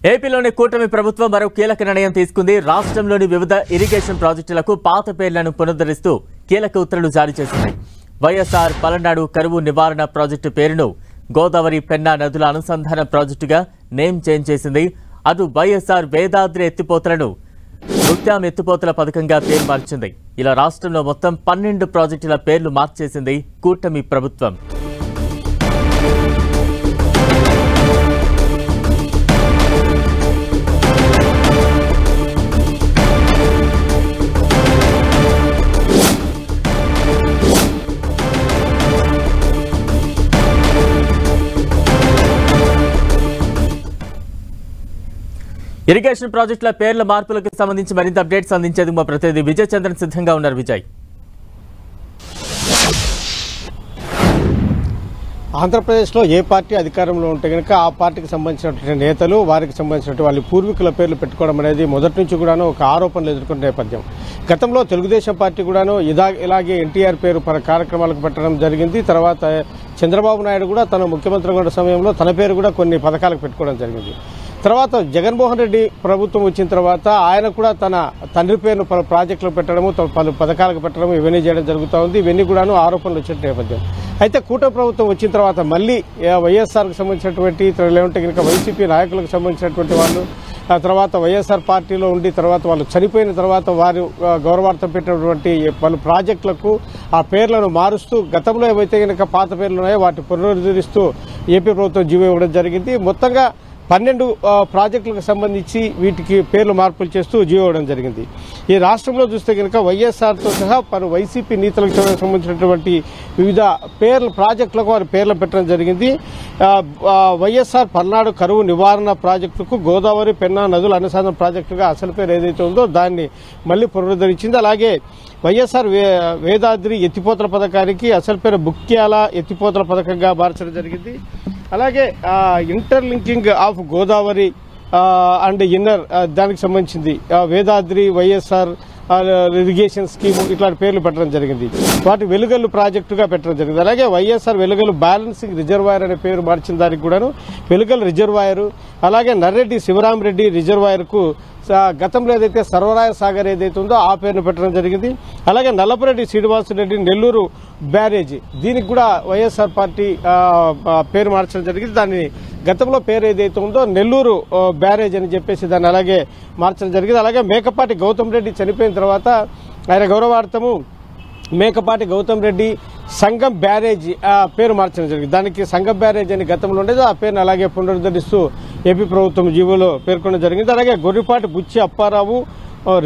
ఏపీలోని కూటమి ప్రభుత్వం మరో కీలక నిర్ణయం తీసుకుంది. రాష్ట్రంలోని వివిధ ఇరిగేషన్ ప్రాజెక్టులకు పాత పేర్లను పునరుద్ధరిస్తూ కీలక ఉత్తర్వులు జారీ చేసింది. వైఎస్ఆర్ పలనాడు కరువు నివారణ ప్రాజెక్టు పేరును గోదావరి పెన్నా నదుల అనుసంధాన ప్రాజెక్టుగా నేమ్ చేంజ్ చేసింది. అటు వైఎస్ఆర్ వేదాద్రి ఎత్తిపోతలను ముత్యాం ఎత్తిపోతల పథకంగా పేరు మార్చింది. ఇలా రాష్ట్రంలో మొత్తం 12 ప్రాజెక్టుల పేర్లు మార్చేసింది కూటమి ప్రభుత్వం. ఇరిగేషన్ ప్రాజెక్టుల పేర్ల మార్పులకు సంబంధించి మరింత అప్డేట్స్ అందించేందుకు మా ప్రతినిధి విజయ్ చంద్రన్ సిద్ధంగా ఉన్నారు. విజయ్, ఆంధ్రప్రదేశ్లో ఏ పార్టీ అధికారంలో ఉంటే కనుక ఆ పార్టీకి సంబంధించినటువంటి నేతలు వారికి సంబంధించినటువంటి వాళ్ళ పూర్వీకుల పేర్లు పెట్టుకోవడం అనేది మొదటి నుంచి కూడాను ఒక ఆరోపణలు ఎదుర్కొన్న నేపథ్యం. గతంలో తెలుగుదేశం పార్టీ కూడాను ఇలాగే ఎన్టీఆర్ పేరు కార్యక్రమాలకు పెట్టడం జరిగింది. తర్వాత చంద్రబాబు నాయుడు కూడా తన ముఖ్యమంత్రిగా ఉన్న సమయంలో తన పేరు కూడా కొన్ని పథకాలకు పెట్టుకోవడం జరిగింది. తర్వాత జగన్మోహన్ రెడ్డి ప్రభుత్వం వచ్చిన తర్వాత ఆయన కూడా తన తండ్రి పేరును ప్రాజెక్టులకు పెట్టడము, పలు పథకాలకు పెట్టడము ఇవన్నీ చేయడం జరుగుతూ ఉంది. ఇవన్నీ కూడాను ఆరోపణలు వచ్చిన నేపథ్యం. అయితే కూటమి ప్రభుత్వం వచ్చిన తర్వాత మళ్ళీ వైఎస్ఆర్కు సంబంధించినటువంటి లేదంటే కనుక వైసీపీ నాయకులకు సంబంధించినటువంటి వాళ్ళు ఆ తర్వాత వైఎస్ఆర్ పార్టీలో ఉండి తర్వాత వాళ్ళు చనిపోయిన తర్వాత వారు గౌరవార్థం పెట్టినటువంటి పలు ప్రాజెక్టులకు ఆ పేర్లను మారుస్తూ గతంలో ఏవైతే కనుక పాత పేర్లు ఉన్నాయో వాటిని పునరుద్ధరిస్తూ ఏపీ ప్రభుత్వం జీవో ఇవ్వడం జరిగింది. మొత్తంగా 12 ప్రాజెక్టులకు సంబంధించి వీటికి పేర్లు మార్పులు చేస్తూ జీవో ఇవ్వడం జరిగింది. ఈ రాష్ట్రంలో చూస్తే కనుక వైఎస్ఆర్తో సహా పలు వైసీపీ నీతులకు సంబంధించినటువంటి వివిధ ప్రాజెక్టులకు వారి పేర్లు పెట్టడం జరిగింది. వైఎస్ఆర్ పల్నాడు కరువు నివారణ ప్రాజెక్టుకు గోదావరి పెన్నా నదుల అనుసంధాన ప్రాజెక్టుగా అసలు పేరు ఏదైతే ఉందో దాన్ని మళ్లీ పునరుద్ధరించింది. అలాగే వైఎస్ఆర్ వేదాద్రి ఎత్తిపోతల పథకానికి అసలు పేరు ముఖ్యాల ఎత్తిపోతల పథకంగా మార్చడం జరిగింది. అలాగే interlinking of Godavari and inner దానికి సంబంధించింది వేదాద్రి వైఎస్ఆర్ ఇరిగేషన్ స్కీమ్ ఇట్లాంటి పేర్లు పెట్టడం జరిగింది. వాటి వెలుగల్లు ప్రాజెక్టుగా పెట్టడం జరిగింది. అలాగే వైఎస్ఆర్ వెలుగల్లు బ్యాలెన్సింగ్ రిజర్వాయర్ అనే పేరు మార్చిన దానికి కూడాను వెలుగల్లు రిజర్వాయర్, అలాగే నర్రెడ్డి శివరామరెడ్డి రిజర్వాయర్కు గతంలో ఏదైతే సర్వరాయ సాగర్ ఏదైతే ఉందో ఆ పేరును పెట్టడం జరిగింది. అలాగే నల్లపురెడ్డి శ్రీనివాసరెడ్డి నెల్లూరు బ్యారేజ్ దీనికి కూడా వైఎస్ఆర్ పార్టీ పేరు మార్చడం జరిగింది. దాన్ని గతంలో పేరు ఏదైతే ఉందో నెల్లూరు బ్యారేజ్ అని చెప్పేసి దాన్ని అలాగే మార్చడం జరిగింది. అలాగే మేకపాటి గౌతమ్ రెడ్డి చనిపోయిన తర్వాత ఆయన గౌరవార్థము మేకపాటి గౌతమ్ రెడ్డి సంగం బ్యారేజ్ పేరు మార్చడం జరిగింది. దానికి సంగం బ్యారేజ్ అని గతంలో ఉండేది, ఆ పేరును అలాగే పునరుద్ధరిస్తూ ఏపీ ప్రభుత్వం జీవోలో పేర్కొనడం జరిగింది. అలాగే గొర్రెపాటి బుచ్చి అప్పారావు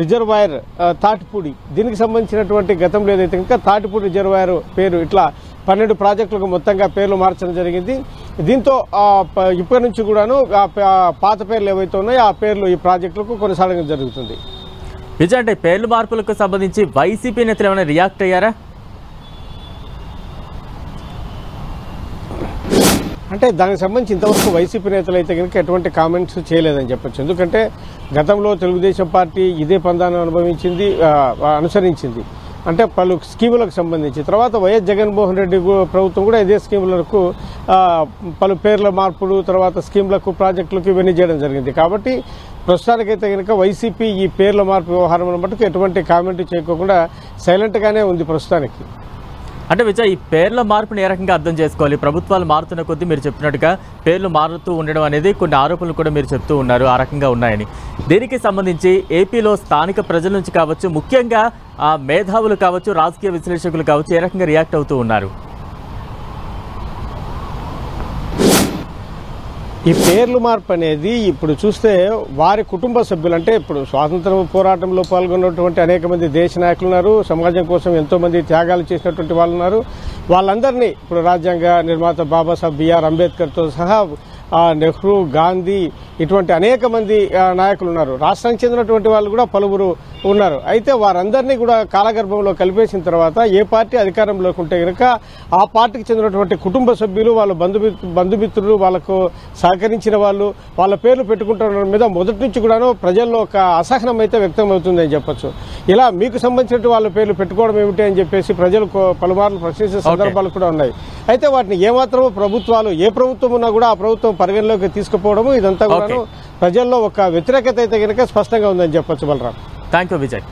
రిజర్వాయర్ తాటిపూడి దీనికి సంబంధించినటువంటి గతంలో ఏదైతే ఇంకా తాటిపూడి రిజర్వాయర్ పేరు ఇట్లా 12 ప్రాజెక్టులకు మొత్తంగా పేర్లు మార్చడం జరిగింది. దీంతో ఇప్పటి నుంచి కూడాను పాత పేర్లు ఏవైతే ఉన్నాయో ఆ పేర్లు ఈ ప్రాజెక్టులకు కొనసాగడం జరుగుతుంది. విజయ్, అంటే పేర్లు మార్పులకు సంబంధించి వైసీపీ నేతలు ఏమైనా రియాక్ట్ అయ్యారా? అంటే దానికి సంబంధించి ఇంతవరకు వైసీపీ నేతలు అయితే కనుక ఎటువంటి కామెంట్స్ చేయలేదని చెప్పొచ్చు. ఎందుకంటే గతంలో తెలుగుదేశం పార్టీ ఇదే పందాన్ని అనుసరించింది. అంటే పలు స్కీములకు సంబంధించి తర్వాత వైఎస్ జగన్మోహన్ రెడ్డి ప్రభుత్వం కూడా ఇదే స్కీములకు పలు పేర్ల మార్పులు తర్వాత స్కీములకు ప్రాజెక్టులకు ఇవన్నీ చేయడం జరిగింది. కాబట్టి ప్రస్తుతానికైతే కనుక వైసీపీ ఈ పేర్ల మార్పు వ్యవహారం మటుకు ఎటువంటి కామెంట్ చేయకుండా సైలెంట్గానే ఉంది ప్రస్తుతానికి. అంటే విజయ్, ఈ పేర్ల మార్పుని ఏ రకంగా అర్థం చేసుకోవాలి? ప్రభుత్వాలు మారుతున్న కొద్దీ మీరు చెప్పినట్టుగా పేర్లు మారుతూ ఉండడం అనేది కొన్ని ఆరోపణలు కూడా మీరు చెప్తూ ఉన్నారు ఆ రకంగా ఉన్నాయని. దీనికి సంబంధించి ఏపీలో స్థానిక ప్రజల నుంచి కావచ్చు, ముఖ్యంగా మేధావులు కావచ్చు, రాజకీయ విశ్లేషకులు కావచ్చు, ఏ రకంగా రియాక్ట్ అవుతూ ఉన్నారు? ఈ పేర్లు మార్పు అనేది ఇప్పుడు చూస్తే వారి కుటుంబ సభ్యులు, అంటే ఇప్పుడు స్వాతంత్ర పోరాటంలో పాల్గొన్నటువంటి అనేక మంది దేశ నాయకులు ఉన్నారు, సమాజం కోసం ఎంతో మంది త్యాగాలు చేసినటువంటి వాళ్ళు ఉన్నారు. వాళ్ళందరినీ ఇప్పుడు రాజ్యాంగ నిర్మాత బాబాసాహెబ్ బిఆర్ అంబేద్కర్తో సహా నెహ్రూ, గాంధీ ఇటువంటి అనేక మంది నాయకులు ఉన్నారు. రాష్ట్రానికి చెందినటువంటి వాళ్ళు కూడా పలువురు ఉన్నారు. అయితే వారందరినీ కూడా కాలగర్భంలో కలిపేసిన తర్వాత ఏ పార్టీ అధికారంలోకి ఉంటే కనుక ఆ పార్టీకి చెందినటువంటి కుటుంబ సభ్యులు, వాళ్ళ బంధుమిత్రులు, వాళ్ళకు సహకరించిన వాళ్ళు వాళ్ళ పేర్లు పెట్టుకుంటున్న మీద మొదటి నుంచి కూడాను ప్రజల్లో ఒక అసహనం అయితే వ్యక్తం అవుతుందని చెప్పొచ్చు. ఇలా మీకు సంబంధించిన వాళ్ళ పేర్లు పెట్టుకోవడం ఏమిటి అని చెప్పేసి ప్రజలు పలుమార్లు ప్రశ్నించే సందర్భాలు కూడా ఉన్నాయి. అయితే వాటిని ఏమాత్రమూ ప్రభుత్వాలు ఏ ప్రభుత్వం ఉన్నా కూడా ఆ ప్రభుత్వం పరిగణలోకి తీసుకుపోవడము ఇదంతా కూడాను ప్రజల్లో ఒక వ్యతిరేకత అయితే కనుక స్పష్టంగా ఉందని చెప్పొచ్చు బలరాం. Thank you Vijay.